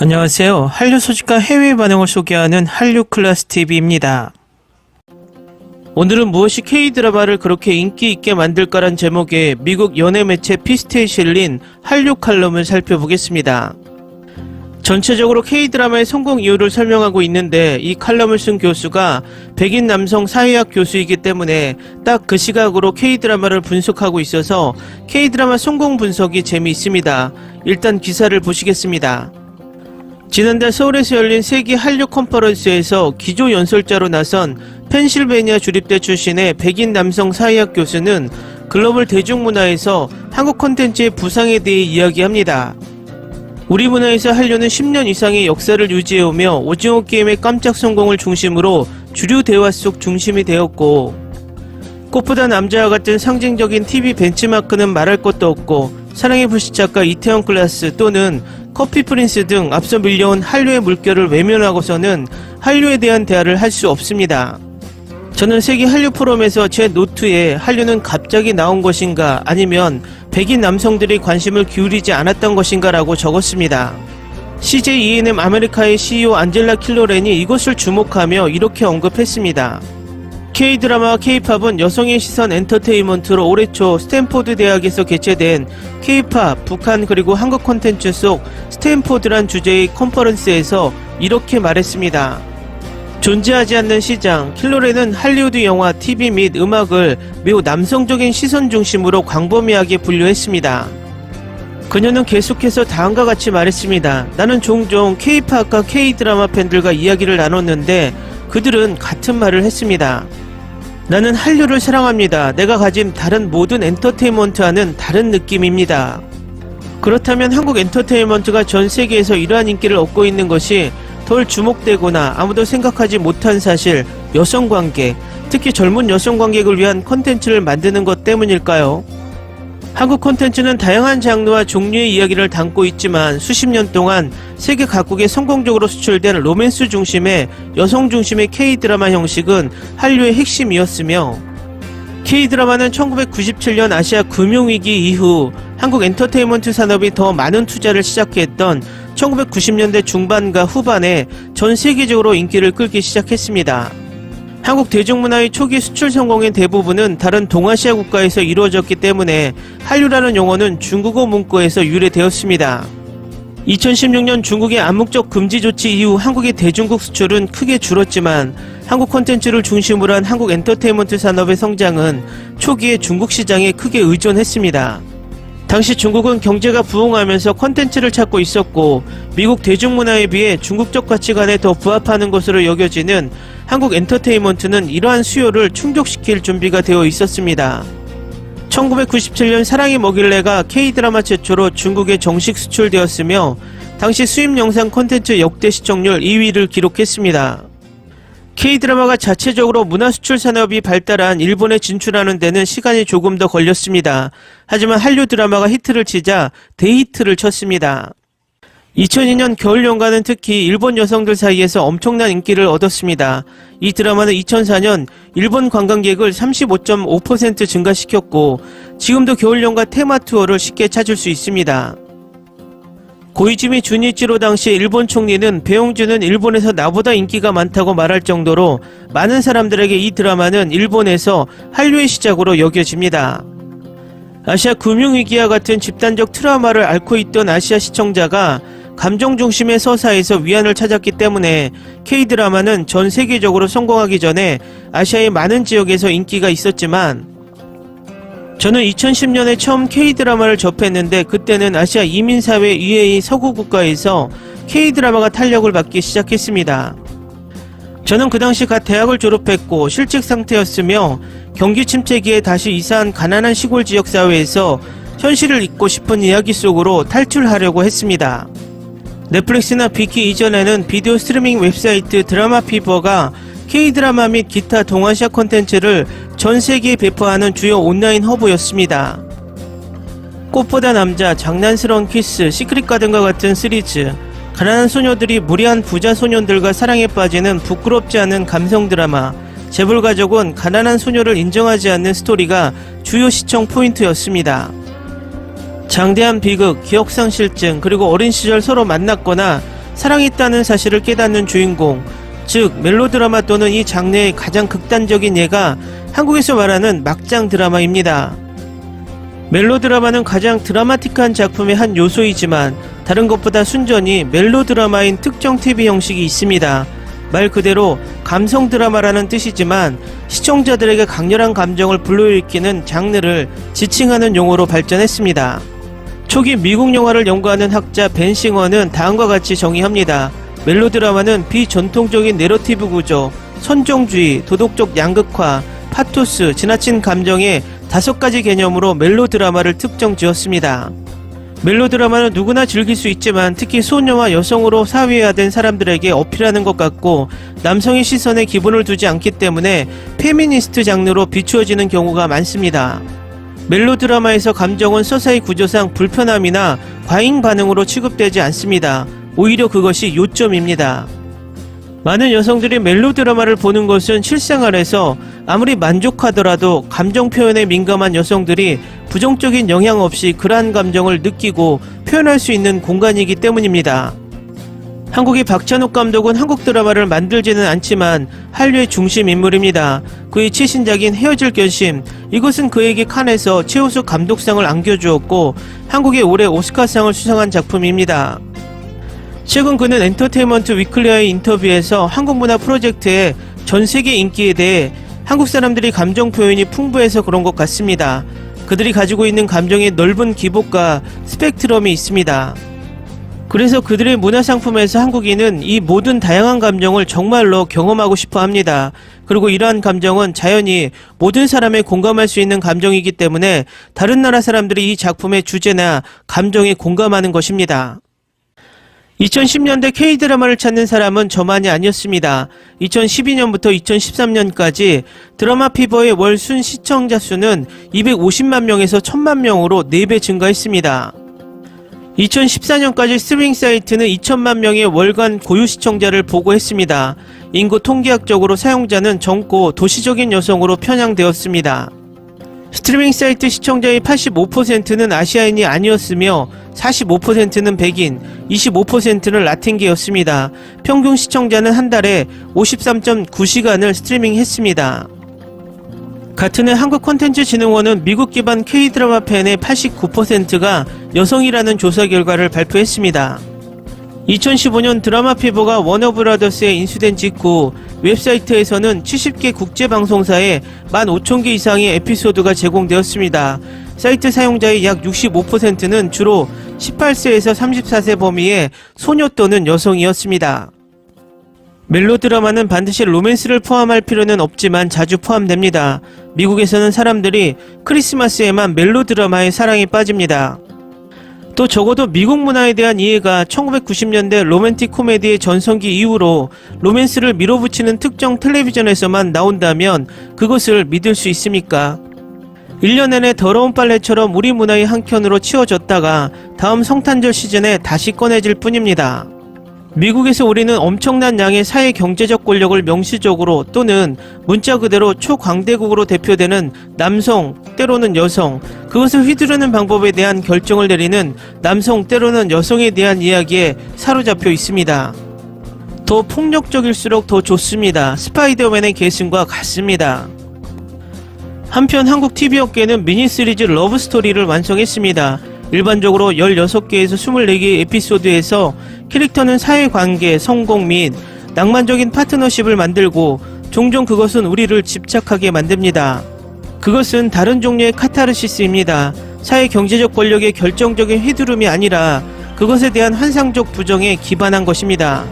안녕하세요. 한류 소식과 해외 반응을 소개하는 한류클래스TV입니다. 오늘은 무엇이 K드라마를 그렇게 인기 있게 만들까란 제목의 미국 연예 매체 피스트에 실린 한류 칼럼을 살펴보겠습니다. 전체적으로 K드라마의 성공 이유를 설명하고 있는데 이 칼럼을 쓴 교수가 백인 남성 사회학 교수이기 때문에 딱 그 시각으로 K드라마를 분석하고 있어서 K드라마 성공 분석이 재미있습니다. 일단 기사를 보시겠습니다. 지난달 서울에서 열린 세계 한류 컨퍼런스에서 기조 연설자로 나선 펜실베니아 주립대 출신의 백인 남성 사회학 교수는 글로벌 대중문화에서 한국 콘텐츠의 부상에 대해 이야기합니다. 우리 문화에서 한류는 10년 이상의 역사를 유지해오며 오징어 게임의 깜짝 성공을 중심으로 주류 대화 속 중심이 되었고, 꽃보다 남자와 같은 상징적인 TV 벤치마크는 말할 것도 없고, 사랑의 불시착과 이태원 클라스 또는 커피 프린스 등 앞서 밀려온 한류의 물결을 외면하고서는 한류에 대한 대화를 할 수 없습니다. 저는 세계 한류 포럼에서 제 노트에 한류는 갑자기 나온 것인가 아니면 백인 남성들이 관심을 기울이지 않았던 것인가 라고 적었습니다. CJ E&M 아메리카의 CEO 안젤라 킬로렌이 이것을 주목하며 이렇게 언급했습니다. K드라마와 K팝은 여성의 시선 엔터테인먼트로 올해 초 스탠포드 대학에서 개최된 K팝, 북한 그리고 한국 콘텐츠 속 스탠포드란 주제의 컨퍼런스에서 이렇게 말했습니다. 존재하지 않는 시장, 킬로렌은 할리우드 영화, TV 및 음악을 매우 남성적인 시선 중심으로 광범위하게 분류했습니다. 그녀는 계속해서 다음과 같이 말했습니다. 나는 종종 K팝과 K드라마 팬들과 이야기를 나눴는데 그들은 같은 말을 했습니다. 나는 한류를 사랑합니다. 내가 가진 다른 모든 엔터테인먼트와는 다른 느낌입니다. 그렇다면 한국 엔터테인먼트가 전 세계에서 이러한 인기를 얻고 있는 것이 덜 주목되거나 아무도 생각하지 못한 사실, 여성관객, 특히 젊은 여성관객을 위한 콘텐츠를 만드는 것 때문일까요? 한국 콘텐츠는 다양한 장르와 종류의 이야기를 담고 있지만 수십 년 동안 세계 각국에 성공적으로 수출된 로맨스 중심의 여성 중심의 K드라마 형식은 한류의 핵심이었으며, K드라마는 1997년 아시아 금융위기 이후 한국 엔터테인먼트 산업이 더 많은 투자를 시작했던 1990년대 중반과 후반에 전 세계적으로 인기를 끌기 시작했습니다. 한국 대중문화의 초기 수출 성공의 대부분은 다른 동아시아 국가에서 이루어졌기 때문에 한류라는 용어는 중국어 문구에서 유래되었습니다. 2016년 중국의 암묵적 금지 조치 이후 한국의 대중국 수출은 크게 줄었지만 한국 콘텐츠를 중심으로 한 한국 엔터테인먼트 산업의 성장은 초기에 중국 시장에 크게 의존했습니다. 당시 중국은 경제가 부흥하면서 콘텐츠를 찾고 있었고 미국 대중문화에 비해 중국적 가치관에 더 부합하는 것으로 여겨지는 한국 엔터테인먼트는 이러한 수요를 충족시킬 준비가 되어 있었습니다. 1997년 사랑이 뭐길래가 K드라마 최초로 중국에 정식 수출되었으며 당시 수입 영상 콘텐츠 역대 시청률 2위를 기록했습니다. K드라마가 자체적으로 문화 수출 산업이 발달한 일본에 진출하는 데는 시간이 조금 더 걸렸습니다. 하지만 한류 드라마가 히트를 치자 대히트를 쳤습니다. 2002년 겨울 연가는 특히 일본 여성들 사이에서 엄청난 인기를 얻었습니다. 이 드라마는 2004년 일본 관광객을 35.5% 증가시켰고 지금도 겨울 연가 테마 투어를 쉽게 찾을 수 있습니다. 고이즈미 주니치로 당시 일본 총리는 배용준은 일본에서 나보다 인기가 많다고 말할 정도로 많은 사람들에게 이 드라마는 일본에서 한류의 시작으로 여겨집니다. 아시아 금융위기와 같은 집단적 트라우마를 앓고 있던 아시아 시청자가 감정 중심의 서사에서 위안을 찾았기 때문에 K드라마는 전 세계적으로 성공하기 전에 아시아의 많은 지역에서 인기가 있었지만 저는 2010년에 처음 K드라마를 접했는데 그때는 아시아 이민사회 UAE 서구 국가에서 K드라마가 탄력을 받기 시작했습니다. 저는 그 당시 갓 대학을 졸업했고 실직 상태였으며 경기 침체기에 다시 이사한 가난한 시골 지역 사회에서 현실을 잊고 싶은 이야기 속으로 탈출하려고 했습니다. 넷플릭스나 비키 이전에는 비디오 스트리밍 웹사이트 드라마피버가 K드라마 및 기타 동아시아 콘텐츠를 전 세계에 배포하는 주요 온라인 허브였습니다. 꽃보다 남자, 장난스러운 키스, 시크릿 가든과 같은 시리즈, 가난한 소녀들이 무리한 부자 소년들과 사랑에 빠지는 부끄럽지 않은 감성 드라마, 재벌가족은 가난한 소녀를 인정하지 않는 스토리가 주요 시청 포인트였습니다. 장대한 비극, 기억상실증, 그리고 어린 시절 서로 만났거나 사랑했다는 사실을 깨닫는 주인공, 즉 멜로드라마 또는 이 장르의 가장 극단적인 예가 한국에서 말하는 막장 드라마입니다. 멜로드라마는 가장 드라마틱한 작품의 한 요소이지만 다른 것보다 순전히 멜로드라마인 특정 TV 형식이 있습니다. 말 그대로 감성 드라마라는 뜻이지만 시청자들에게 강렬한 감정을 불러일으키는 장르를 지칭하는 용어로 발전했습니다. 초기 미국 영화를 연구하는 학자 벤 싱어는 다음과 같이 정의합니다. 멜로드라마는 비전통적인 내러티브 구조, 선정주의, 도덕적 양극화, 파토스, 지나친 감정의 5가지 개념으로 멜로드라마를 특정 지었습니다. 멜로드라마는 누구나 즐길 수 있지만 특히 소녀와 여성으로 사회화된 사람들에게 어필하는 것 같고 남성의 시선에 기본을 두지 않기 때문에 페미니스트 장르로 비추어지는 경우가 많습니다. 멜로드라마에서 감정은 서사의 구조상 불편함이나 과잉 반응으로 취급되지 않습니다. 오히려 그것이 요점입니다. 많은 여성들이 멜로드라마를 보는 것은 실생활에서 아무리 만족하더라도 감정 표현에 민감한 여성들이 부정적인 영향 없이 그러한 감정을 느끼고 표현할 수 있는 공간이기 때문입니다. 한국의 박찬욱 감독은 한국 드라마를 만들지는 않지만 한류의 중심 인물입니다. 그의 최신작인 헤어질 결심, 이것은 그에게 칸에서 최우수 감독상을 안겨주었고 한국의 올해 오스카상을 수상한 작품입니다. 최근 그는 엔터테인먼트 위클리와의 인터뷰에서 한국 문화 프로젝트의 전세계 인기에 대해 한국 사람들이 감정 표현이 풍부해서 그런 것 같습니다. 그들이 가지고 있는 감정의 넓은 기복과 스펙트럼이 있습니다. 그래서 그들의 문화상품에서 한국인은 이 모든 다양한 감정을 정말로 경험하고 싶어 합니다. 그리고 이러한 감정은 자연히 모든 사람의 공감할 수 있는 감정이기 때문에 다른 나라 사람들이 이 작품의 주제나 감정에 공감하는 것입니다. 2010년대 K-드라마를 찾는 사람은 저만이 아니었습니다. 2012년부터 2013년까지 드라마 피버의 월 순 시청자 수는 250만 명에서 1000만 명으로 4배 증가했습니다. 2014년까지 스트리밍 사이트는 2천만 명의 월간 고유 시청자를 보고했습니다. 인구 통계학적으로 사용자는 젊고 도시적인 여성으로 편향되었습니다. 스트리밍 사이트 시청자의 85%는 아시아인이 아니었으며 45%는 백인, 25%는 라틴계였습니다. 평균 시청자는 한 달에 53.9시간을 스트리밍했습니다. 같은 해 한국콘텐츠진흥원은 미국 기반 K-드라마 팬의 89%가 여성이라는 조사 결과를 발표했습니다. 2015년 드라마 피버가 워너브라더스에 인수된 직후 웹사이트에서는 70개 국제방송사에 15,000개 이상의 에피소드가 제공되었습니다. 사이트 사용자의 약 65%는 주로 18세에서 34세 범위의 소녀 또는 여성이었습니다. 멜로드라마는 반드시 로맨스를 포함할 필요는 없지만 자주 포함됩니다. 미국에서는 사람들이 크리스마스에만 멜로드라마의 사랑에 빠집니다. 또 적어도 미국 문화에 대한 이해가 1990년대 로맨틱 코미디의 전성기 이후로 로맨스를 밀어붙이는 특정 텔레비전에서만 나온다면 그것을 믿을 수 있습니까? 1년 내내 더러운 빨래처럼 우리 문화의 한켠으로 치워졌다가 다음 성탄절 시즌에 다시 꺼내질 뿐입니다. 미국에서 우리는 엄청난 양의 사회 경제적 권력을 명시적으로 또는 문자 그대로 초광대국으로 대표되는 남성, 때로는 여성, 그것을 휘두르는 방법에 대한 결정을 내리는 남성, 때로는 여성에 대한 이야기에 사로잡혀 있습니다. 더 폭력적일수록 더 좋습니다. 스파이더맨의 계승과 같습니다. 한편 한국 TV 업계는 미니시리즈 러브스토리를 완성했습니다. 일반적으로 16개에서 24개의 에피소드에서 캐릭터는 사회관계, 성공 및 낭만적인 파트너십을 만들고 종종 그것은 우리를 집착하게 만듭니다. 그것은 다른 종류의 카타르시스입니다. 사회 경제적 권력의 결정적인 휘두름이 아니라 그것에 대한 환상적 부정에 기반한 것입니다.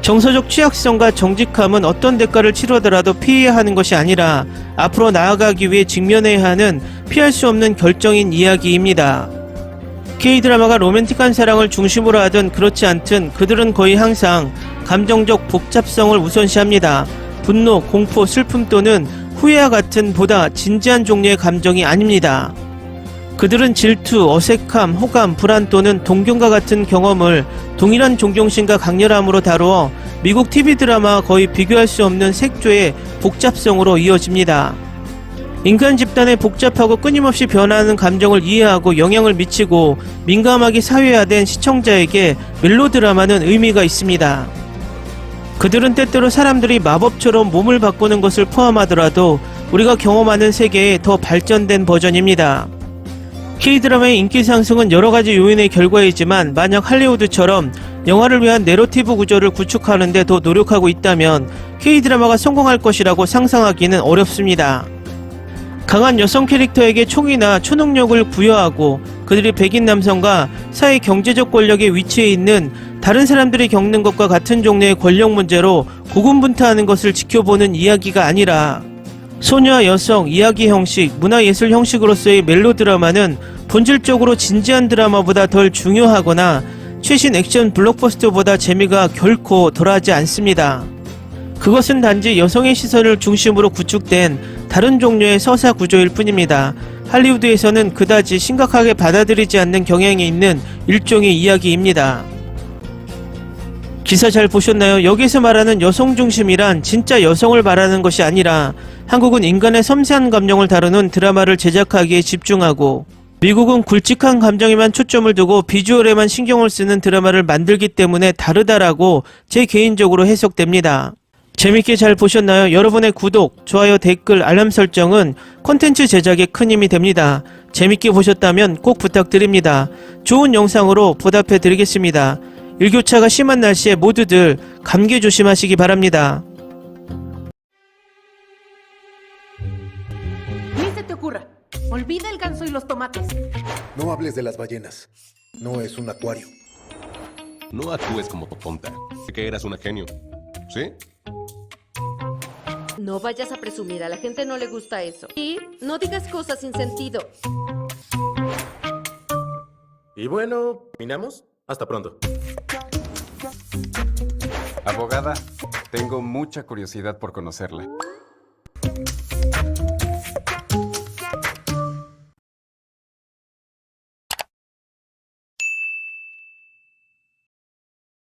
정서적 취약성과 정직함은 어떤 대가를 치르더라도 피해야 하는 것이 아니라 앞으로 나아가기 위해 직면해야 하는 피할 수 없는 결정인 이야기입니다. K-드라마가 로맨틱한 사랑을 중심으로 하든 그렇지 않든 그들은 거의 항상 감정적 복잡성을 우선시합니다. 분노, 공포, 슬픔 또는 후회와 같은 보다 진지한 종류의 감정이 아닙니다. 그들은 질투, 어색함, 호감, 불안 또는 동경과 같은 경험을 동일한 존경심과 강렬함으로 다루어 미국 TV 드라마와 거의 비교할 수 없는 색조의 복잡성으로 이어집니다. 인간 집단의 복잡하고 끊임없이 변화하는 감정을 이해하고 영향을 미치고 민감하게 사회화된 시청자에게 멜로드라마는 의미가 있습니다. 그들은 때때로 사람들이 마법처럼 몸을 바꾸는 것을 포함하더라도 우리가 경험하는 세계의 더 발전된 버전입니다. K드라마의 인기 상승은 여러가지 요인의 결과이지만 만약 할리우드처럼 영화를 위한 내러티브 구조를 구축하는 데 더 노력하고 있다면 K드라마가 성공할 것이라고 상상하기는 어렵습니다. 강한 여성 캐릭터에게 총이나 초능력을 부여하고 그들이 백인 남성과 사회 경제적 권력의 위치에 있는 다른 사람들이 겪는 것과 같은 종류의 권력 문제로 고군분투하는 것을 지켜보는 이야기가 아니라 소녀와 여성, 이야기 형식, 문화예술 형식으로서의 멜로드라마는 본질적으로 진지한 드라마보다 덜 중요하거나 최신 액션 블록버스터보다 재미가 결코 덜하지 않습니다. 그것은 단지 여성의 시선을 중심으로 구축된 다른 종류의 서사 구조일 뿐입니다. 할리우드에서는 그다지 심각하게 받아들이지 않는 경향이 있는 일종의 이야기입니다. 기사 잘 보셨나요? 여기서 말하는 여성 중심이란 진짜 여성을 말하는 것이 아니라 한국은 인간의 섬세한 감정을 다루는 드라마를 제작하기에 집중하고 미국은 굵직한 감정에만 초점을 두고 비주얼에만 신경을 쓰는 드라마를 만들기 때문에 다르다라고 제 개인적으로 해석됩니다. 재밌게 잘 보셨나요? 여러분의 구독, 좋아요, 댓글, 알람 설정은 콘텐츠 제작에 큰 힘이 됩니다. 재밌게 보셨다면 꼭 부탁드립니다. 좋은 영상으로 보답해 드리겠습니다. 일교차가 심한 날씨에 모두들 감기 조심하시기 바랍니다. Ni se te ocurra. Olvida el ganso y los tomates. No hables de las ballenas. No es un acuario. No actúes como tonta. Sé que eras una genio. ¿Sí? No vayas a presumir, a la gente no le gusta eso. Y no digas cosas sin sentido. Y bueno, ¿terminamos? Hasta pronto. Abogada, tengo mucha curiosidad por conocerla.